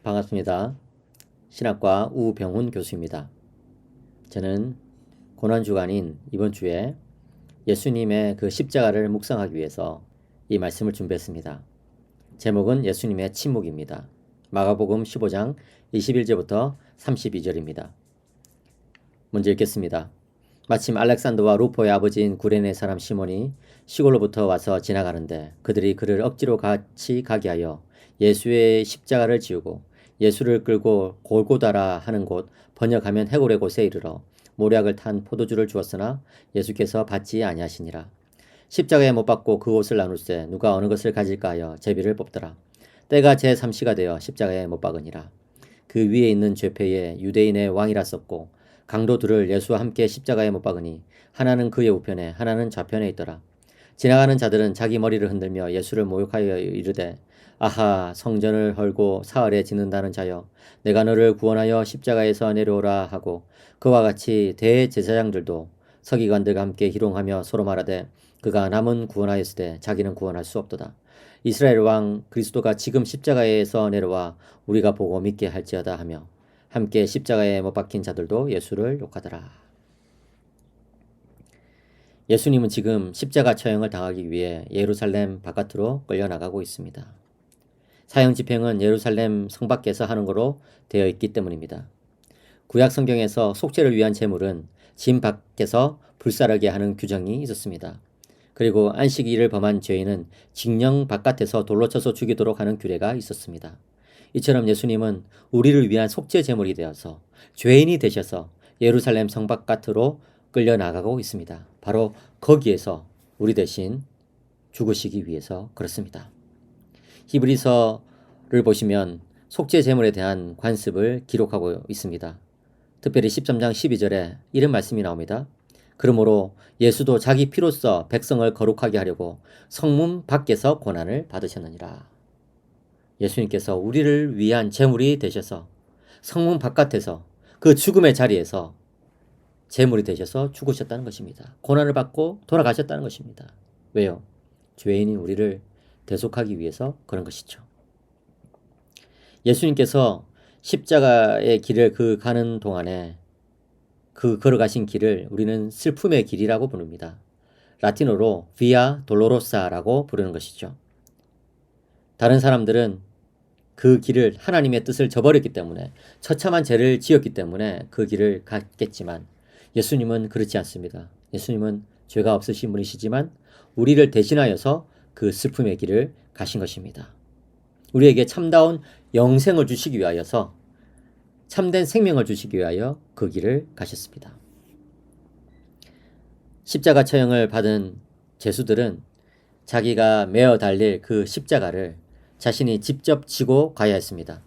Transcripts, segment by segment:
반갑습니다. 신학과 우병훈 교수입니다. 저는 고난주간인 이번 주에 예수님의 그 십자가를 묵상하기 위해서 이 말씀을 준비했습니다. 제목은 예수님의 침묵입니다. 마가복음 15장 21절부터 32절입니다. 먼저 읽겠습니다. 마침 알렉산더와 루포의 아버지인 구레네 사람 시몬이 시골로부터 와서 지나가는데 그들이 그를 억지로 같이 가게 하여 예수의 십자가를 지우고 예수를 끌고 골고다라 하는 곳, 번역하면 해골의 곳에 이르러 모략을 탄 포도주를 주었으나 예수께서 받지 아니하시니라. 십자가에 못 박고 그 옷을 나눌세 누가 어느 것을 가질까 하여 제비를 뽑더라. 때가 제3시가 되어 십자가에 못 박으니라. 그 위에 있는 죄패에 유대인의 왕이라 썼고 강도 둘을 예수와 함께 십자가에 못 박으니 하나는 그의 우편에 하나는 좌편에 있더라. 지나가는 자들은 자기 머리를 흔들며 예수를 모욕하여 이르되 아하, 성전을 헐고 사흘에 짓는다는 자여, 내가 너를 구원하여 십자가에서 내려오라 하고 그와 같이 대제사장들도 서기관들과 함께 희롱하며 서로 말하되 그가 남은 구원하였으되 자기는 구원할 수 없도다. 이스라엘 왕 그리스도가 지금 십자가에서 내려와 우리가 보고 믿게 할지어다 하며 함께 십자가에 못 박힌 자들도 예수를 욕하더라. 예수님은 지금 십자가 처형을 당하기 위해 예루살렘 바깥으로 끌려나가고 있습니다. 사형 집행은 예루살렘 성 밖에서 하는 거로 되어 있기 때문입니다. 구약 성경에서 속죄를 위한 제물은 진 밖에서 불사르게 하는 규정이 있었습니다. 그리고 안식일을 범한 죄인은 징령 바깥에서 돌로 쳐서 죽이도록 하는 규례가 있었습니다. 이처럼 예수님은 우리를 위한 속죄 제물이 되어서 죄인이 되셔서 예루살렘 성 바깥으로 끌려나가고 있습니다. 바로 거기에서 우리 대신 죽으시기 위해서 그렇습니다. 히브리서를 보시면 속죄 제물에 대한 관습을 기록하고 있습니다. 특별히 13장 12절에 이런 말씀이 나옵니다. 그러므로 예수도 자기 피로써 백성을 거룩하게 하려고 성문 밖에서 고난을 받으셨느니라. 예수님께서 우리를 위한 제물이 되셔서 성문 바깥에서 그 죽음의 자리에서 제물이 되셔서 죽으셨다는 것입니다. 고난을 받고 돌아가셨다는 것입니다. 왜요? 죄인인 우리를 대속하기 위해서 그런 것이죠. 예수님께서 십자가의 길을 가는 동안에 걸어가신 길을 우리는 슬픔의 길이라고 부릅니다. 라틴어로 비아 돌로로사라고 부르는 것이죠. 다른 사람들은 그 길을 하나님의 뜻을 저버렸기 때문에 처참한 죄를 지었기 때문에 그 길을 갔겠지만 예수님은 그렇지 않습니다. 예수님은 죄가 없으신 분이시지만 우리를 대신하여서 그 슬픔의 길을 가신 것입니다. 우리에게 참다운 영생을 주시기 위하여서 참된 생명을 주시기 위하여 그 길을 가셨습니다. 십자가 처형을 받은 죄수들은 자기가 메어 달릴 그 십자가를 자신이 직접 지고 가야 했습니다.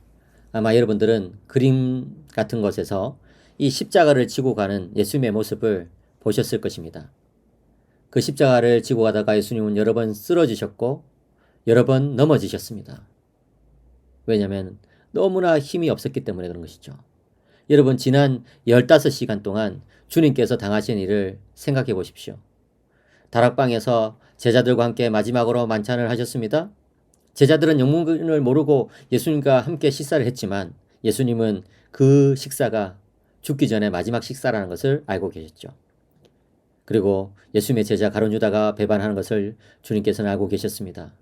아마 여러분들은 그림 같은 것에서 이 십자가를 지고 가는 예수님의 모습을 보셨을 것입니다. 그 십자가를 지고 가다가 예수님은 여러 번 쓰러지셨고 여러 번 넘어지셨습니다. 왜냐하면 너무나 힘이 없었기 때문에 그런 것이죠. 여러분 지난 15시간 동안 주님께서 당하신 일을 생각해 보십시오. 다락방에서 제자들과 함께 마지막으로 만찬을 하셨습니다. 제자들은 영문을 모르고 예수님과 함께 식사를 했지만 예수님은 그 식사가 죽기 전에 마지막 식사라는 것을 알고 계셨죠. 그리고 예수님의 제자 가룟 유다가 배반하는 것을 주님께서는 알고 계셨습니다.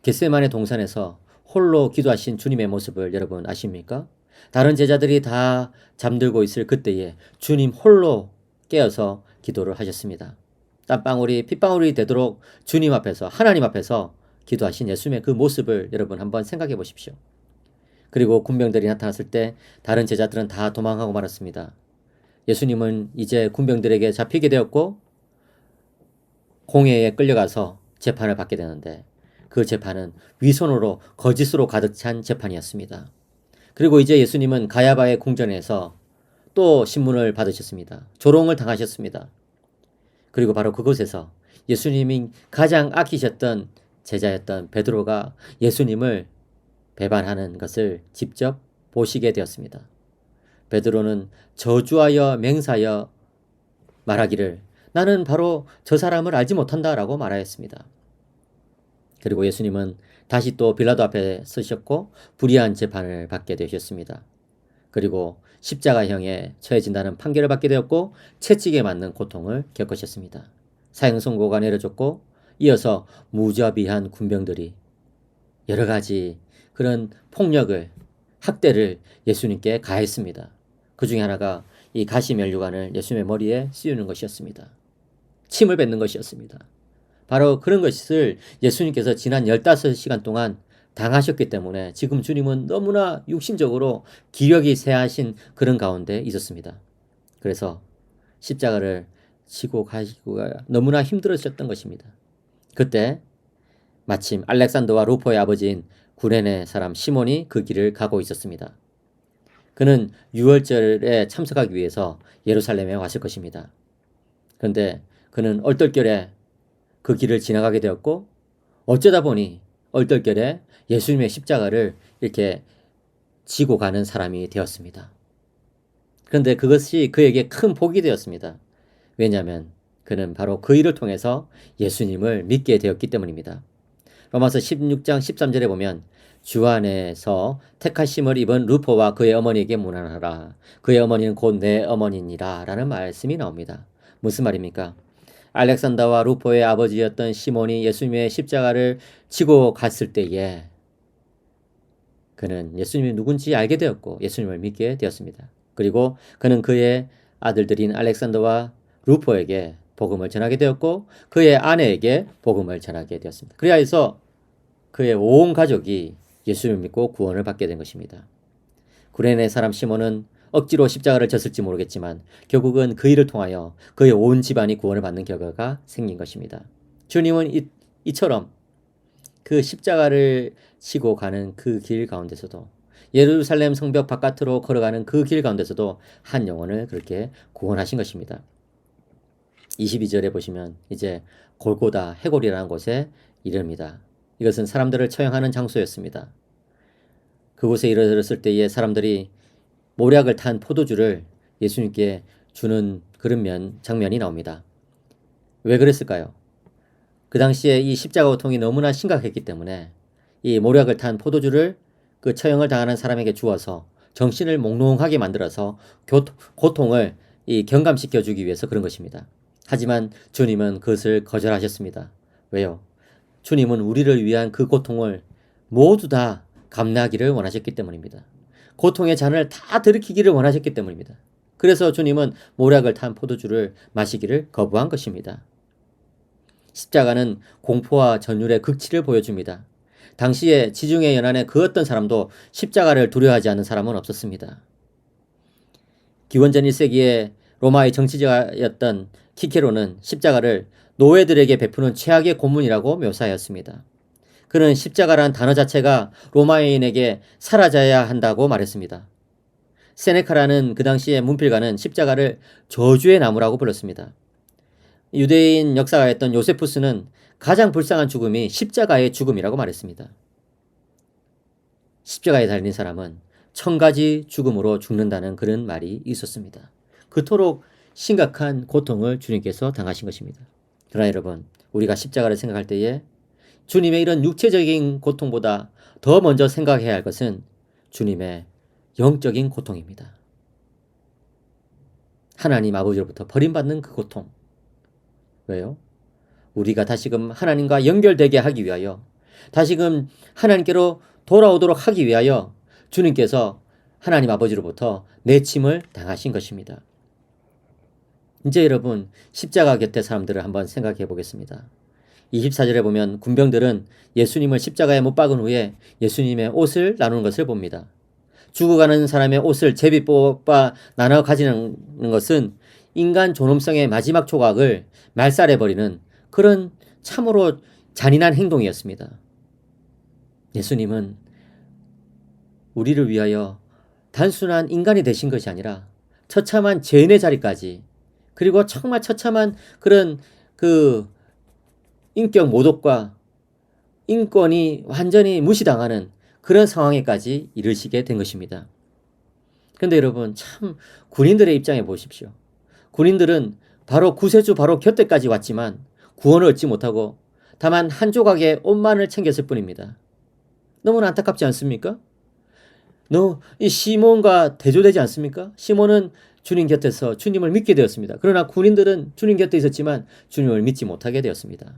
겟세마네 동산에서 홀로 기도하신 주님의 모습을 여러분 아십니까? 다른 제자들이 다 잠들고 있을 그때에 주님 홀로 깨어서 기도를 하셨습니다. 땀방울이 핏방울이 되도록 주님 앞에서 하나님 앞에서 기도하신 예수님의 그 모습을 여러분 한번 생각해 보십시오. 그리고 군병들이 나타났을 때 다른 제자들은 다 도망하고 말았습니다. 예수님은 이제 군병들에게 잡히게 되었고 공회에 끌려가서 재판을 받게 되는데 그 재판은 위선으로 거짓으로 가득 찬 재판이었습니다. 그리고 이제 예수님은 가야바의 궁전에서 또 신문을 받으셨습니다. 조롱을 당하셨습니다. 그리고 바로 그곳에서 예수님이 가장 아끼셨던 제자였던 베드로가 예수님을 배반하는 것을 직접 보시게 되었습니다. 베드로는 저주하여 맹세하여 말하기를 나는 바로 저 사람을 알지 못한다라고 말하였습니다. 그리고 예수님은 다시 또 빌라도 앞에 서셨고 불의한 재판을 받게 되셨습니다. 그리고 십자가형에 처해진다는 판결을 받게 되었고 채찍에 맞는 고통을 겪으셨습니다. 사형 선고가 내려졌고 이어서 무자비한 군병들이 여러 가지 그런 폭력을 학대를 예수님께 가했습니다. 그 중에 하나가 이 가시면류관을 예수님의 머리에 씌우는 것이었습니다. 침을 뱉는 것이었습니다. 바로 그런 것을 예수님께서 지난 15시간 동안 당하셨기 때문에 지금 주님은 너무나 육신적으로 기력이 쇠하신 그런 가운데 있었습니다. 그래서 십자가를 지고 가시기가 너무나 힘들으셨던 것입니다. 그때 마침 알렉산더와 루포의 아버지인 구레네 사람 시몬이 그 길을 가고 있었습니다. 그는 유월절에 참석하기 위해서 예루살렘에 왔을 것입니다. 그런데 그는 얼떨결에 그 길을 지나가게 되었고 어쩌다 보니 얼떨결에 예수님의 십자가를 이렇게 지고 가는 사람이 되었습니다. 그런데 그것이 그에게 큰 복이 되었습니다. 왜냐하면 그는 바로 그 일을 통해서 예수님을 믿게 되었기 때문입니다. 로마서 16장 13절에 보면 주 안에서 택하심을 입은 루포와 그의 어머니에게 문안하라. 그의 어머니는 곧 내 어머니니라 라는 말씀이 나옵니다. 무슨 말입니까? 알렉산더와 루포의 아버지였던 시몬이 예수님의 십자가를 지고 갔을 때에 그는 예수님이 누군지 알게 되었고 예수님을 믿게 되었습니다. 그리고 그는 그의 아들들인 알렉산더와 루포에게 복음을 전하게 되었고 그의 아내에게 복음을 전하게 되었습니다. 그래야 해서 그의 온 가족이 예수님을 믿고 구원을 받게 된 것입니다. 구레네 사람 시몬은 억지로 십자가를 졌을지 모르겠지만 결국은 그 일을 통하여 그의 온 집안이 구원을 받는 결과가 생긴 것입니다. 주님은 이처럼 그 십자가를 지고 가는 그 길 가운데서도 예루살렘 성벽 바깥으로 걸어가는 그 길 가운데서도 한 영혼을 그렇게 구원하신 것입니다. 22절에 보시면 이제 골고다 해골이라는 곳에 이릅니다. 이것은 사람들을 처형하는 장소였습니다. 그곳에 이르렀을 때에 사람들이 모략을 탄 포도주를 예수님께 주는 그런 장면이 나옵니다. 왜 그랬을까요? 그 당시에 이 십자가 고통이 너무나 심각했기 때문에 이 모략을 탄 포도주를 그 처형을 당하는 사람에게 주어서 정신을 몽롱하게 만들어서 고통을 경감시켜 주기 위해서 그런 것입니다. 하지만 주님은 그것을 거절하셨습니다. 왜요? 주님은 우리를 위한 그 고통을 모두 다 감내하기를 원하셨기 때문입니다. 고통의 잔을 다 들이키기를 원하셨기 때문입니다. 그래서 주님은 모략을 탄 포도주를 마시기를 거부한 것입니다. 십자가는 공포와 전율의 극치를 보여줍니다. 당시에 지중해 연안의 그 어떤 사람도 십자가를 두려워하지 않는 사람은 없었습니다. 기원전 1세기에 로마의 정치자였던 키케로는 십자가를 노예들에게 베푸는 최악의 고문이라고 묘사하였습니다. 그는 십자가란 단어 자체가 로마인에게 사라져야 한다고 말했습니다. 세네카라는 그 당시의 문필가는 십자가를 저주의 나무라고 불렀습니다. 유대인 역사가였던 요세푸스는 가장 불쌍한 죽음이 십자가의 죽음이라고 말했습니다. 십자가에 달린 사람은 1000가지 죽음으로 죽는다는 그런 말이 있었습니다. 그토록 심각한 고통을 주님께서 당하신 것입니다. 그러나 여러분, 우리가 십자가를 생각할 때에 주님의 이런 육체적인 고통보다 더 먼저 생각해야 할 것은 주님의 영적인 고통입니다. 하나님 아버지로부터 버림받는 그 고통. 왜요? 우리가 다시금 하나님과 연결되게 하기 위하여, 다시금 하나님께로 돌아오도록 하기 위하여 주님께서 하나님 아버지로부터 내침을 당하신 것입니다. 이제 여러분, 십자가 곁에 사람들을 한번 생각해 보겠습니다. 24절에 보면 군병들은 예수님을 십자가에 못 박은 후에 예수님의 옷을 나누는 것을 봅니다. 죽어가는 사람의 옷을 제비 뽑아 나눠 가지는 것은 인간 존엄성의 마지막 조각을 말살해버리는 그런 참으로 잔인한 행동이었습니다. 예수님은 우리를 위하여 단순한 인간이 되신 것이 아니라 처참한 죄인의 자리까지, 그리고 정말 처참한 그런 그 인격 모독과 인권이 완전히 무시당하는 그런 상황에까지 이르시게 된 것입니다. 그런데 여러분, 참 군인들의 입장에 보십시오. 군인들은 바로 구세주 바로 곁에까지 왔지만 구원을 얻지 못하고 다만 한 조각의 옷만을 챙겼을 뿐입니다. 너무나 안타깝지 않습니까? 이 시몬과 대조되지 않습니까? 시몬은 주님 곁에서 주님을 믿게 되었습니다. 그러나 군인들은 주님 곁에 있었지만 주님을 믿지 못하게 되었습니다.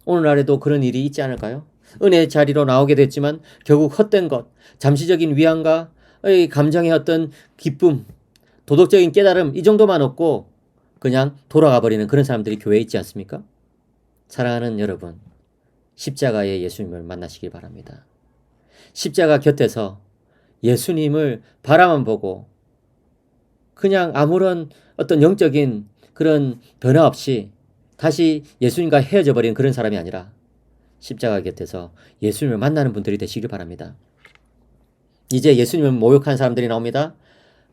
오늘날에도 그런 일이 있지 않을까요? 은혜의 자리로 나오게 됐지만 결국 헛된 것, 잠시적인 위안과 감정의 어떤 기쁨, 도덕적인 깨달음 이 정도만 얻고 그냥 돌아가 버리는 그런 사람들이 교회에 있지 않습니까? 사랑하는 여러분, 십자가의 예수님을 만나시길 바랍니다. 십자가 곁에서 예수님을 바라만 보고 그냥 아무런 어떤 영적인 그런 변화 없이 다시 예수님과 헤어져 버린 그런 사람이 아니라 십자가 곁에서 예수님을 만나는 분들이 되시길 바랍니다. 이제 예수님을 모욕한 사람들이 나옵니다.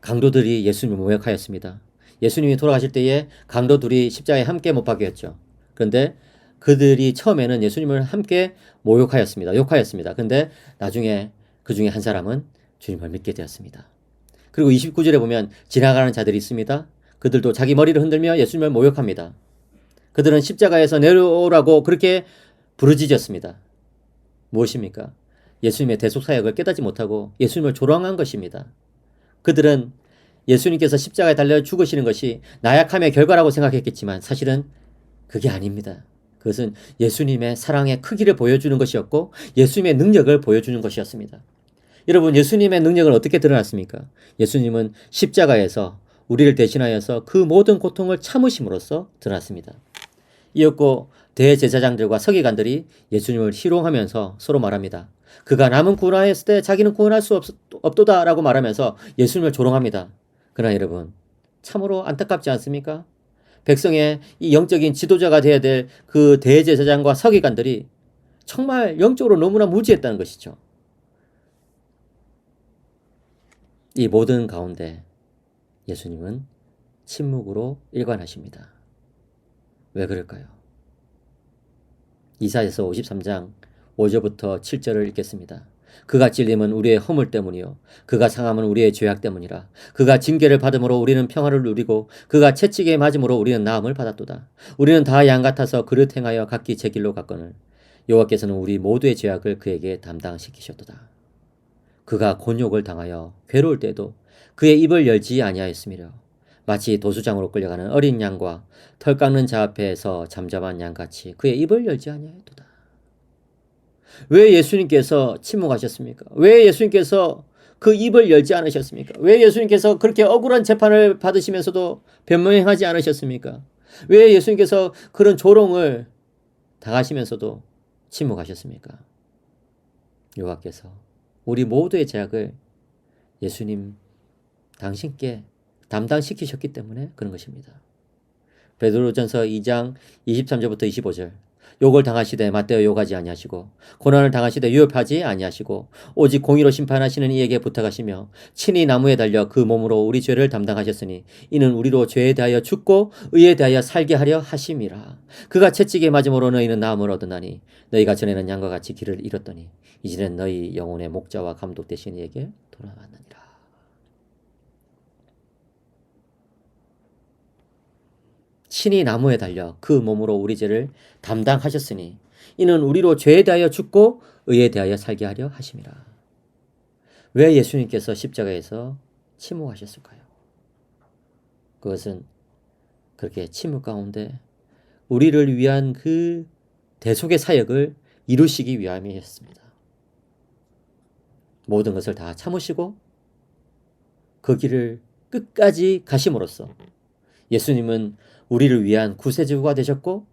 강도들이 예수님을 모욕하였습니다. 예수님이 돌아가실 때에 강도들이 십자가에 함께 못 박였죠. 그런데 그들이 처음에는 예수님을 함께 모욕하였습니다. 욕하였습니다. 그런데 나중에 그 중에 한 사람은 주님을 믿게 되었습니다. 그리고 29절에 보면 지나가는 자들이 있습니다. 그들도 자기 머리를 흔들며 예수님을 모욕합니다. 그들은 십자가에서 내려오라고 그렇게 부르짖었습니다. 무엇입니까? 예수님의 대속사역을 깨닫지 못하고 예수님을 조롱한 것입니다. 그들은 예수님께서 십자가에 달려 죽으시는 것이 나약함의 결과라고 생각했겠지만 사실은 그게 아닙니다. 그것은 예수님의 사랑의 크기를 보여주는 것이었고 예수님의 능력을 보여주는 것이었습니다. 여러분, 예수님의 능력은 어떻게 드러났습니까? 예수님은 십자가에서 우리를 대신하여서 그 모든 고통을 참으심으로써 드러났습니다. 이었고 대제사장들과 서기관들이 예수님을 희롱하면서 서로 말합니다. 그가 남은 구원하였을 때 자기는 구원할 수 없도다라고 말하면서 예수님을 조롱합니다. 그러나 여러분, 참으로 안타깝지 않습니까? 백성의 이 영적인 지도자가 되어야 될 그 대제사장과 서기관들이 정말 영적으로 너무나 무지했다는 것이죠. 이 모든 가운데 예수님은 침묵으로 일관하십니다. 왜 그럴까요? 이사야서 53장 5절부터 7절을 읽겠습니다. 그가 찔림은 우리의 허물 때문이요 그가 상함은 우리의 죄악 때문이라. 그가 징계를 받음으로 우리는 평화를 누리고 그가 채찍에 맞음으로 우리는 나음을 받았도다. 우리는 다 양 같아서 그릇 행하여 각기 제 길로 갔거늘 여호와께서는 우리 모두의 죄악을 그에게 담당시키셨도다. 그가 곤욕을 당하여 괴로울 때도 그의 입을 열지 아니하였으며 마치 도수장으로 끌려가는 어린 양과 털 깎는 자 앞에서 잠잠한 양같이 그의 입을 열지 아니하였도다. 왜 예수님께서 침묵하셨습니까? 왜 예수님께서 그 입을 열지 않으셨습니까? 왜 예수님께서 그렇게 억울한 재판을 받으시면서도 변명하지 않으셨습니까? 왜 예수님께서 그런 조롱을 당하시면서도 침묵하셨습니까? 여호와께서 우리 모두의 죄악을 예수님 당신께 담당시키셨기 때문에 그런 것입니다. 베드로전서 2장 23절부터 25절 욕을 당하시되 맞대어 욕하지 아니하시고 고난을 당하시되 유업하지 아니하시고 오직 공의로 심판하시는 이에게 부탁하시며 친히 나무에 달려 그 몸으로 우리 죄를 담당하셨으니 이는 우리로 죄에 대하여 죽고 의에 대하여 살게 하려 하심이라. 그가 채찍에 맞음으로 너희는 나음을 얻으나니 너희가 전에는 양과 같이 길을 잃었더니 이제는 너희 영혼의 목자와 감독 되신 이에게 돌아왔느니라. 친히 나무에 달려 그 몸으로 우리 죄를 담당하셨으니 이는 우리로 죄에 대하여 죽고 의에 대하여 살게 하려 하심이라. 왜 예수님께서 십자가에서 침묵하셨을까요? 그것은 그렇게 침묵 가운데 우리를 위한 그 대속의 사역을 이루시기 위함이었습니다. 모든 것을 다 참으시고 그 길을 끝까지 가심으로써 예수님은 우리를 위한 구세주가 되셨고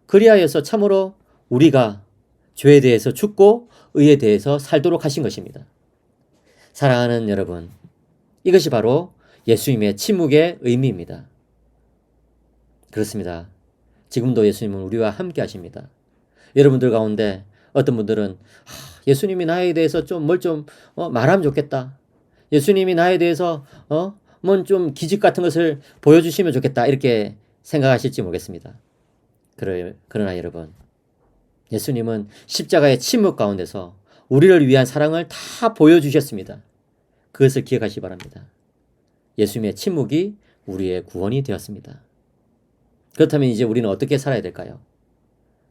그리하여서 참으로 우리가 죄에 대해서 죽고 의에 대해서 살도록 하신 것입니다. 사랑하는 여러분, 이것이 바로 예수님의 침묵의 의미입니다. 그렇습니다. 지금도 예수님은 우리와 함께 하십니다. 여러분들 가운데 어떤 분들은 예수님이 나에 대해서 뭘 좀 말하면 좋겠다. 예수님이 나에 대해서 뭔 좀 기적 같은 것을 보여주시면 좋겠다. 이렇게 생각하실지 모르겠습니다. 그러나 여러분, 예수님은 십자가의 침묵 가운데서 우리를 위한 사랑을 다 보여주셨습니다. 그것을 기억하시기 바랍니다. 예수님의 침묵이 우리의 구원이 되었습니다. 그렇다면 이제 우리는 어떻게 살아야 될까요?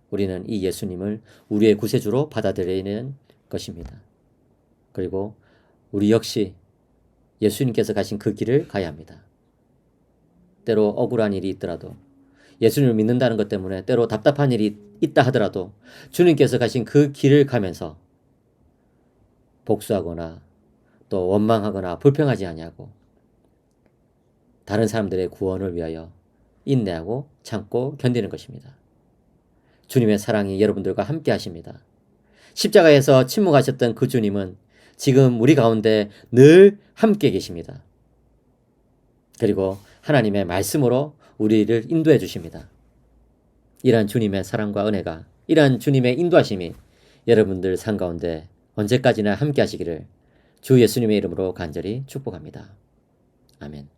우리는 이 예수님을 우리의 구세주로 받아들이는 것입니다. 그리고 우리 역시 예수님께서 가신 그 길을 가야 합니다. 때로 억울한 일이 있더라도, 예수님을 믿는다는 것 때문에 때로 답답한 일이 있다 하더라도 주님께서 가신 그 길을 가면서 복수하거나 또 원망하거나 불평하지 아니하고 다른 사람들의 구원을 위하여 인내하고 참고 견디는 것입니다. 주님의 사랑이 여러분들과 함께 하십니다. 십자가에서 침묵하셨던 그 주님은 지금 우리 가운데 늘 함께 계십니다. 그리고 하나님의 말씀으로 우리를 인도해 주십니다. 이러한 주님의 사랑과 은혜가, 이러한 주님의 인도하심이 여러분들 삶 가운데 언제까지나 함께 하시기를 주 예수님의 이름으로 간절히 축복합니다. 아멘.